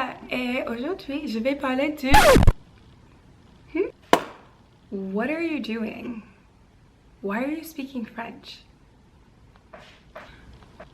Noire et aujourd'hui je vais parler du... What are you doing? Why are you speaking French?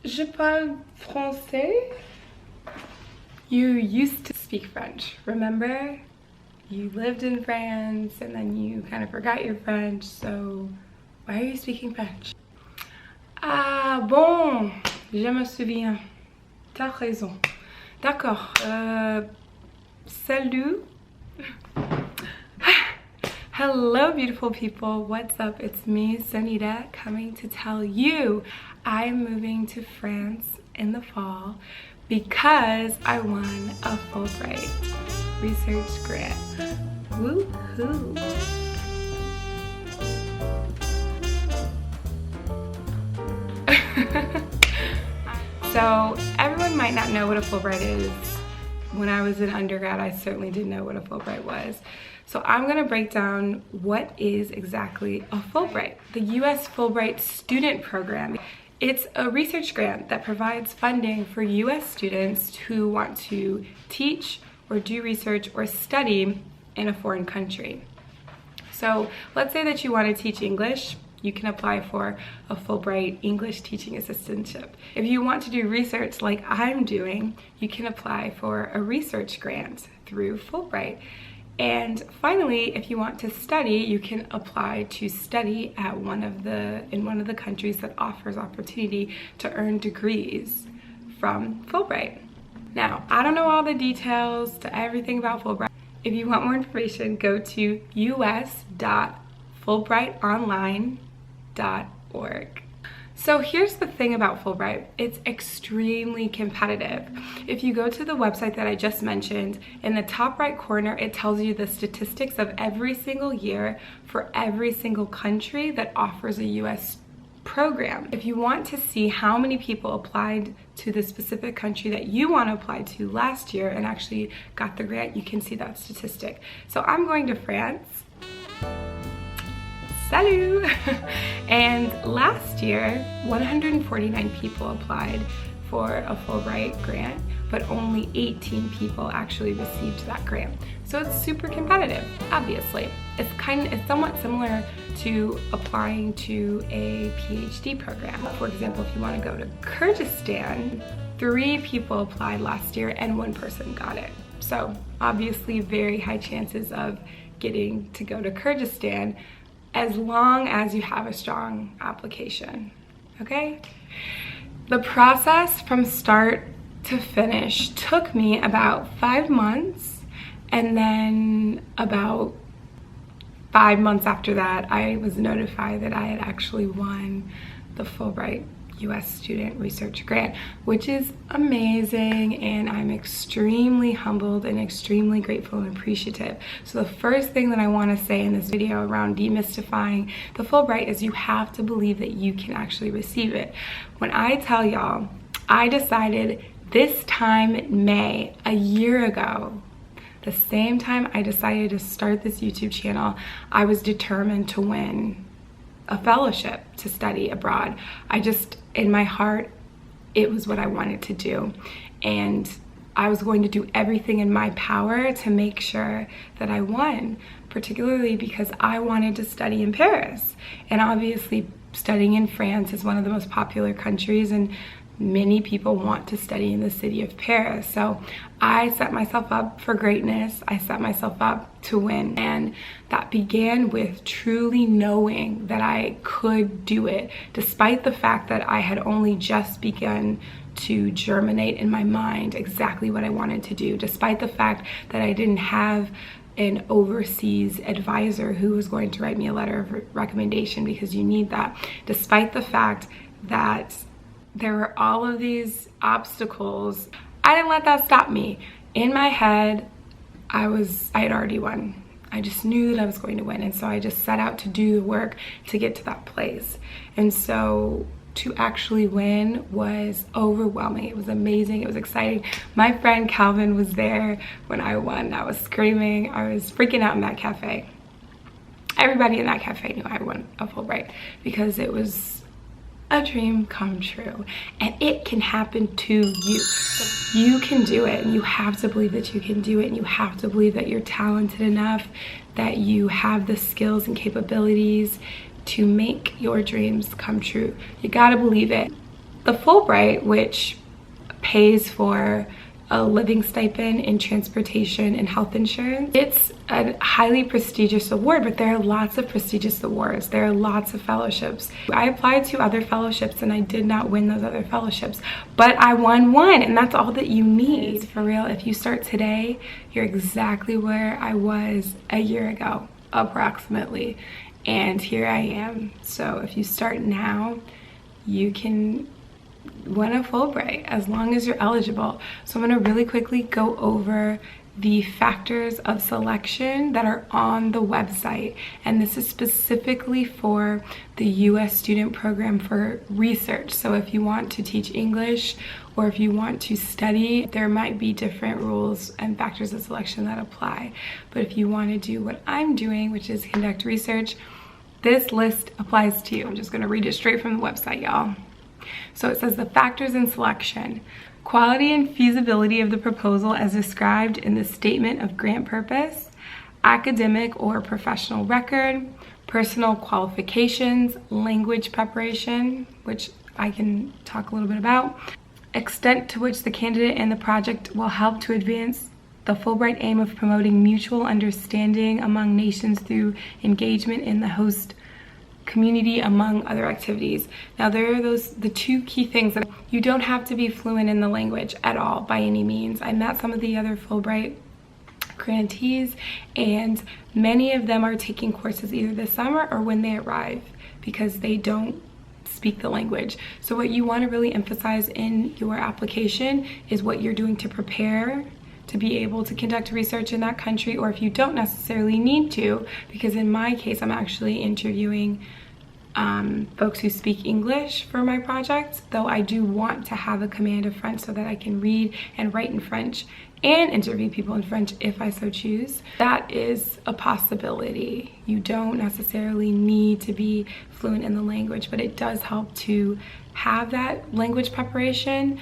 Je parle français. You used to speak French, remember? You lived in France and then you kind of forgot your French, so why are you speaking French? Ah bon, je me souviens. T'as raison. D'accord. Salut. Hello beautiful people, what's up? It's me, Sonita, coming to tell you I'm moving to France in the fall because I won a Fulbright Research Grant. Woohoo! So everyone might not know what a Fulbright is. When I was in undergrad, I certainly didn't know what a Fulbright was. So I'm gonna break down what is exactly a Fulbright. The US Fulbright Student Program. It's a research grant that provides funding for US students who want to teach or do research or study in a foreign country. So let's say that you want to teach English. You can apply for a Fulbright English teaching assistantship. If you want to do research like I'm doing, you can apply for a research grant through Fulbright. And finally, if you want to study, you can apply to study at in one of the countries that offers opportunity to earn degrees from Fulbright. Now, I don't know all the details to everything about Fulbright. If you want more information, go to us.fulbrightonline.org. So here's the thing about Fulbright, it's extremely competitive. If you go to the website that I just mentioned, in the top right corner, it tells you the statistics of every single year for every single country that offers a US program. If you want to see how many people applied to the specific country that you want to apply to last year and actually got the grant, you can see that statistic. So I'm going to France. Salut! And last year, 149 people applied for a Fulbright grant, but only 18 people actually received that grant. So it's super competitive, obviously. It's somewhat similar to applying to a PhD program. For example, if you want to go to Kyrgyzstan, 3 people applied last year and 1 person got it. So obviously very high chances of getting to go to Kyrgyzstan as long as you have a strong application, okay? The process from start to finish took me about 5 months, and then about 5 months after that, I was notified that I had actually won the Fulbright US Student Research Grant, which is amazing, and I'm extremely humbled and extremely grateful and appreciative. So the first thing that I want to say in this video around demystifying the Fulbright is you have to believe that you can actually receive it. When I tell y'all, I decided this time in May, a year ago, the same time I decided to start this YouTube channel, I was determined to win a fellowship to study abroad. In my heart, it was what I wanted to do. And I was going to do everything in my power to make sure that I won, particularly because I wanted to study in Paris. And obviously studying in France is one of the most popular countries, and many people want to study in the city of Paris. So I set myself up for greatness. I set myself up to win. And that began with truly knowing that I could do it, despite the fact that I had only just begun to germinate in my mind exactly what I wanted to do, despite the fact that I didn't have an overseas advisor who was going to write me a letter of recommendation, because you need that, despite the fact that there were all of these obstacles. I didn't let that stop me. In my head, I had already won. I just knew that I was going to win, and so I just set out to do the work to get to that place. And so to actually win was overwhelming. It was amazing. It was exciting. My friend Calvin was there when I won. I was screaming. I was freaking out in that cafe. Everybody in that cafe knew I won a Fulbright because it was a dream come true, and it can happen to you. So you can do it, and you have to believe that you can do it, and you have to believe that you're talented enough, that you have the skills and capabilities to make your dreams come true. You gotta believe it. The Fulbright, which pays for a living stipend in transportation and health insurance, it's a highly prestigious award, but there are lots of prestigious awards. There are lots of fellowships. I applied to other fellowships and I did not win those other fellowships, but I won one, and that's all that you need. For real, if you start today, you're exactly where I was a year ago, approximately, and here I am. So if you start now, you can win a Fulbright as long as you're eligible. So I'm going to really quickly go over the factors of selection that are on the website, and this is specifically for the U.S. student program for research. So if you want to teach English or if you want to study, there might be different rules and factors of selection that apply. But if you want to do what I'm doing, which is conduct research, this list applies to you. I'm just going to read it straight from the website, y'all. So it says the factors in selection: quality and feasibility of the proposal as described in the statement of grant purpose, academic or professional record, personal qualifications, language preparation, which I can talk a little bit about, extent to which the candidate and the project will help to advance the Fulbright aim of promoting mutual understanding among nations through engagement in the host community, among other activities. Now there are the two key things that you don't have to be fluent in the language at all by any means. I met some of the other Fulbright grantees, and many of them are taking courses either this summer or when they arrive because they don't speak the language. So what you want to really emphasize in your application is what you're doing to prepare to be able to conduct research in that country, or if you don't necessarily need to, because in my case I'm actually interviewing folks who speak English for my project, though I do want to have a command of French so that I can read and write in French and interview people in French if I so choose. That is a possibility. You don't necessarily need to be fluent in the language, but it does help to have that language preparation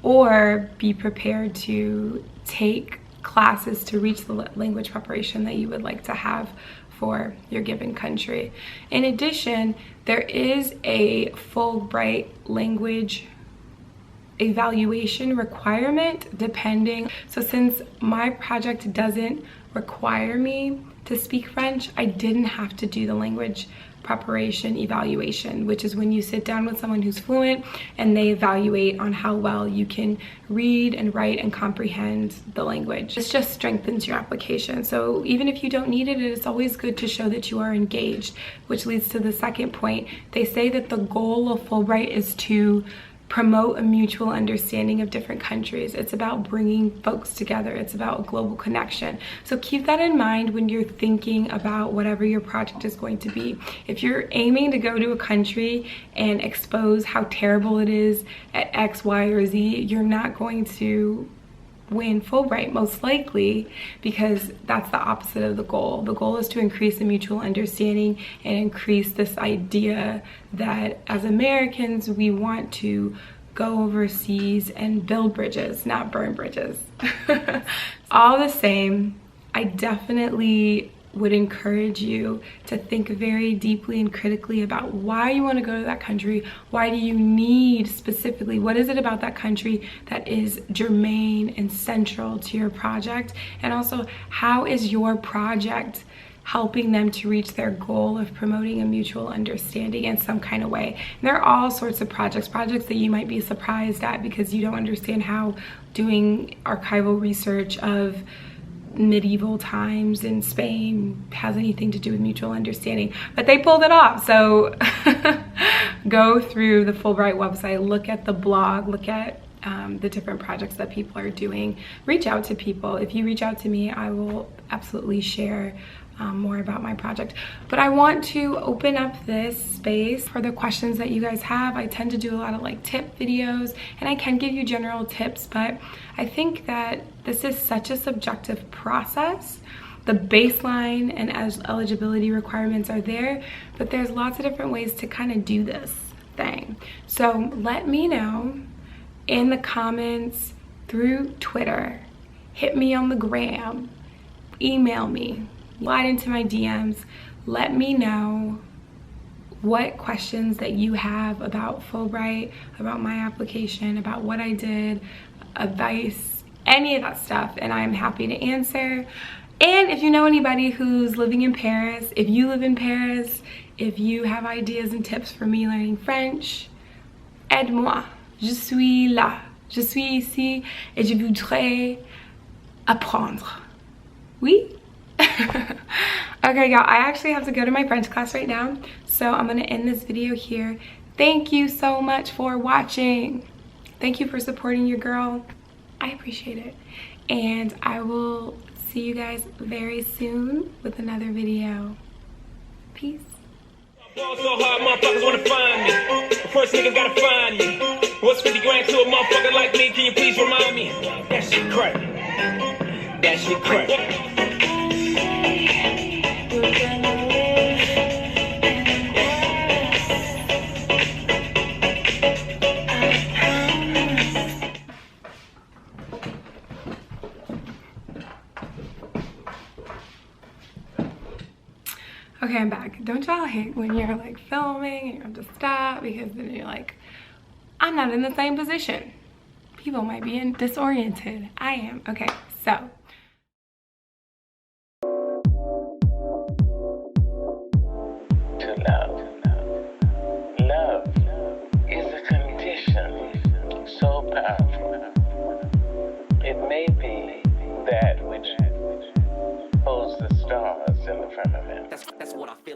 or be prepared to take classes to reach the language preparation that you would like to have for your given country. In addition, there is a Fulbright language evaluation requirement depending. So since my project doesn't require me to speak French, I didn't have to do the language preparation evaluation, which is when you sit down with someone who's fluent and they evaluate on how well you can read and write and comprehend the language. This just strengthens your application. So even if you don't need it, it's always good to show that you are engaged, which leads to the second point. They say that the goal of Fulbright is to promote a mutual understanding of different countries. It's about bringing folks together. It's about a global connection. So keep that in mind when you're thinking about whatever your project is going to be. If you're aiming to go to a country and expose how terrible it is at X, Y, or Z, you're not going to win Fulbright, most likely, because that's the opposite of the goal. The goal is to increase the mutual understanding and increase this idea that as Americans, we want to go overseas and build bridges, not burn bridges. All the same, I definitely would encourage you to think very deeply and critically about why you want to go to that country. Why do you need specifically? What is it about that country that is germane and central to your project? And also, how is your project helping them to reach their goal of promoting a mutual understanding in some kind of way? And there are all sorts of projects that you might be surprised at because you don't understand how doing archival research of medieval times in Spain has anything to do with mutual understanding, but they pulled it off. So go through the Fulbright website, look at the blog, look at the different projects that people are doing. Reach out to people. If you reach out to me, I will absolutely share more about my project. But I want to open up this space for the questions that you guys have. I tend to do a lot of like tip videos, and I can give you general tips, but I think that this is such a subjective process. The baseline and eligibility requirements are there, but there's lots of different ways to kind of do this thing. application. So let me know in the comments, through Twitter, hit me on the gram, email me, slide into my DMs, let me know what questions that you have about Fulbright, about my application, about what I did, advice, any of that stuff, and I'm happy to answer. And if you know anybody who's living in Paris, if you live in Paris, if you have ideas and tips for me learning French, aide-moi. Je suis là. Je suis ici et je voudrais apprendre. Oui? Okay, y'all, I actually have to go to my French class right now, so I'm gonna end this video here. Thank you so much for watching. Thank you for supporting your girl. I appreciate it. And I will see you guys very soon with another video. Peace. Ball so hard, motherfuckers wanna find me. The first nigga gotta find me. What's 50 grand to a motherfucker like me? Can you please remind me? That shit crack. That shit crack. Okay, I'm back. Don't y'all hate when you're like filming and you have to stop because then you're like, I'm not in the same position. People might be disoriented. I am. Okay, so. To love. Love is a condition so powerful. It may be that which holds the stars in the firmament. That's what I feel.